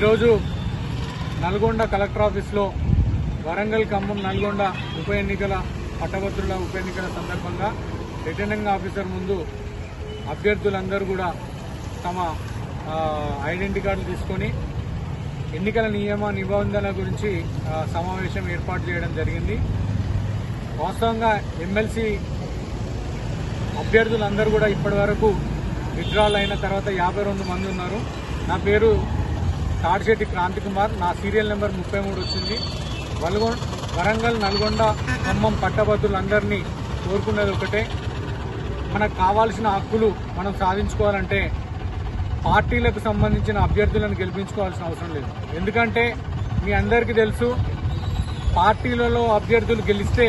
ఈరోజు నల్గొండ కలెక్టర్ ఆఫీస్లో వరంగల్ ఖమ్మం నల్గొండ ఉప ఎన్నికల పట్టభద్రుల ఉప ఎన్నికల సందర్భంగా రిటర్నింగ్ ఆఫీసర్ ముందు అభ్యర్థులందరూ కూడా తమ ఐడెంటిటీ కార్డులు తీసుకొని ఎన్నికల నియమ నిబంధనల గురించి సమావేశం ఏర్పాటు చేయడం జరిగింది. వాస్తవంగా ఎమ్మెల్సీ అభ్యర్థులందరూ కూడా ఇప్పటి వరకు విత్డ్రాల్ అయిన తర్వాత 52 మంది ఉన్నారు. నా పేరు తాడిశెట్టి క్రాంతి కుమార్, నా సీరియల్ నెంబర్ 33 వచ్చింది. వరంగల్ నల్గొండ ఖమ్మం పట్టభద్రులందరినీ కోరుకునేది ఒకటే, మనకు కావాల్సిన హక్కులు మనం సాధించుకోవాలంటే పార్టీలకు సంబంధించిన అభ్యర్థులను గెలిపించుకోవాల్సిన అవసరం లేదు. ఎందుకంటే మీ అందరికీ తెలుసు, పార్టీలలో అభ్యర్థులు గెలిస్తే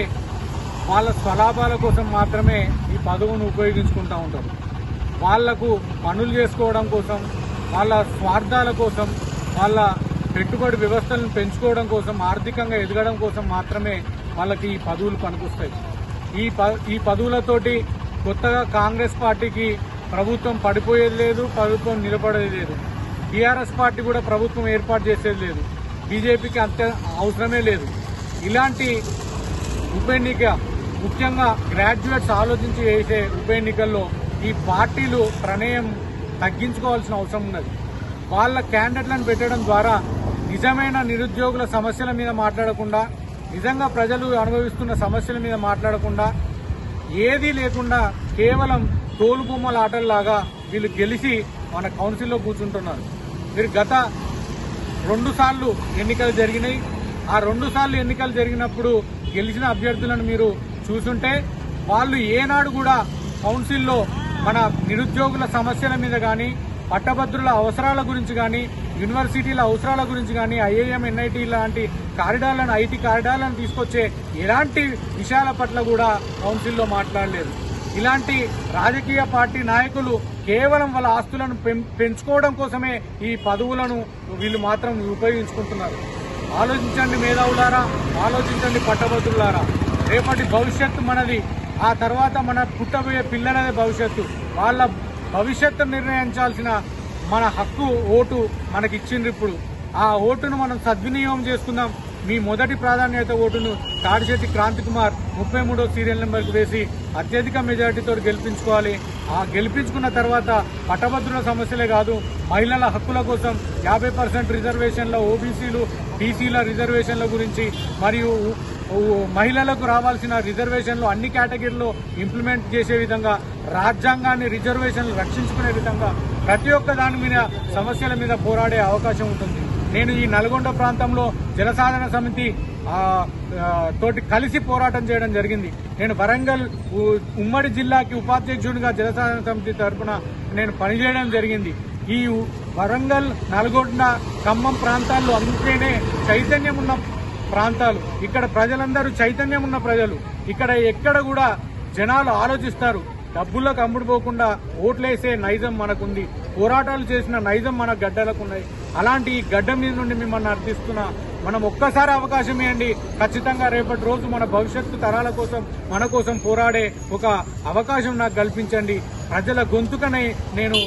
వాళ్ళ స్వలాభాల కోసం మాత్రమే ఈ పదవును ఉపయోగించుకుంటూ ఉంటారు. వాళ్లకు పనులు చేసుకోవడం కోసం, వాళ్ళ స్వార్థాల కోసం, వాళ్ళ పెట్టుబడి వ్యవస్థలను పెంచుకోవడం కోసం, ఆర్థికంగా ఎదగడం కోసం మాత్రమే వాళ్ళకి ఈ పదవులు పనికొస్తాయి. ఈ పదవులతోటి కొత్తగా కాంగ్రెస్ పార్టీకి ప్రభుత్వం పడిపోయేది లేదు, ప్రభుత్వం నిలబడేది లేదు. టీఆర్ఎస్ పార్టీ కూడా ప్రభుత్వం ఏర్పాటు చేసేది లేదు, బీజేపీకి అంత అవసరమే లేదు. ఇలాంటి ఉప ఎన్నిక, ముఖ్యంగా గ్రాడ్యుయేట్స్ ఆలోచించి వేసే ఉప ఎన్నికల్లో ఈ పార్టీలు ప్రమేయం తగ్గించుకోవాల్సిన అవసరం ఉన్నది. వాళ్ళ క్యాండిడేట్లను పెట్టడం ద్వారా నిజమైన నిరుద్యోగుల సమస్యల మీద మాట్లాడకుండా, నిజంగా ప్రజలు అనుభవిస్తున్న సమస్యల మీద మాట్లాడకుండా, ఏదీ లేకుండా కేవలం తోలుబొమ్మల ఆటల్లాగా వీళ్ళు గెలిచి మన కౌన్సిల్లో కూర్చుంటున్నారు. మీరు గత 2 సార్లు ఎన్నికలు జరిగినాయి. ఆ 2 సార్లు ఎన్నికలు జరిగినప్పుడు గెలిచిన అభ్యర్థులను మీరు చూసుంటే వాళ్ళు ఏనాడు కూడా కౌన్సిల్లో మన నిరుద్యోగుల సమస్యల మీద కానీ, పట్టభద్రుల అవసరాల గురించి కానీ, యూనివర్సిటీల అవసరాల గురించి కానీ, ఐఐఎం ఎన్ఐటీ లాంటి కారిడార్లను, ఐటీ కారిడార్లను తీసుకొచ్చే ఎలాంటి విషయాల పట్ల కూడా కౌన్సిల్లో మాట్లాడలేదు. ఇలాంటి రాజకీయ పార్టీ నాయకులు కేవలం వాళ్ళ ఆస్తులను పెంచుకోవడం కోసమే ఈ పదవులను వీళ్ళు మాత్రం ఉపయోగించుకుంటున్నారు. ఆలోచించండి మేధావులారా, ఆలోచించండి పట్టభద్రులారా. రేపటి భవిష్యత్తు మనది. ఆ తర్వాత మన పుట్టబోయే పిల్లలదే భవిష్యత్తు. వాళ్ళ భవిష్యత్తు నిర్ణయించాల్సిన మన హక్కు ఓటు మనకిచ్చిండ్రు. ఇప్పుడు ఆ ఓటును మనం సద్వినియోగం చేసుకుందాం. మీ మొదటి ప్రాధాన్యత ఓటును తాడిశెట్టి క్రాంతి కుమార్ 33వ సీరియల్ నెంబర్కి వేసి అత్యధిక మెజారిటీతో గెలిపించుకోవాలి. ఆ గెలిపించుకున్న తర్వాత పట్టభద్రుల సమస్యలే కాదు, మహిళల హక్కుల కోసం 50% రిజర్వేషన్ల, ఓబీసీలు బీసీల రిజర్వేషన్ల గురించి, మరియు మహిళలకు రావాల్సిన రిజర్వేషన్లు అన్ని కేటగిరీలో ఇంప్లిమెంట్ చేసే విధంగా, రాజ్యాంగాన్ని రిజర్వేషన్లు రక్షించుకునే విధంగా ప్రతి ఒక్క దాని మీద సమస్యల మీద పోరాడే అవకాశం ఉంటుంది. నేను ఈ నల్గొండ ప్రాంతంలో జనసాధన సమితి తోటి కలిసి పోరాటం చేయడం జరిగింది. నేను వరంగల్ ఉమ్మడి జిల్లాకి ఉపాధ్యక్షుడిగా జనసాధన సమితి తరఫున నేను పనిచేయడం జరిగింది. ఈ వరంగల్, నల్గొండ, ఖమ్మం ప్రాంతాల్లో అందుకేనే చైతన్యం ఉన్న ప్రాంతాలు. ఇక్కడ ప్రజలందరూ చైతన్యం ఉన్న ప్రజలు. ఇక్కడ ఎక్కడ కూడా జనాలు ఆలోచిస్తారు. డబ్బులకు అమ్ముడుపోకుండా ఓట్లేసే నైజం మనకుంది, పోరాటాలు చేసిన నైజం మన గడ్డలకు ఉన్నాయి. అలాంటి ఈ గడ్డ మీద నుండి మిమ్మల్ని అర్థిస్తున్నా, మనం ఒక్కసారి అవకాశం ఇవ్వండి. ఖచ్చితంగా రేపటి రోజు మన భవిష్యత్తు తరాల కోసం, మన కోసం పోరాడే ఒక అవకాశం నాకు కల్పించండి. ప్రజల గొంతుకనే నేను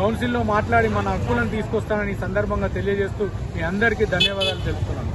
కౌన్సిల్లో మాట్లాడి మన హక్కులను తీసుకొస్తానని సందర్భంగా తెలియజేస్తూ మీ అందరికీ ధన్యవాదాలు తెలుపుతున్నాను.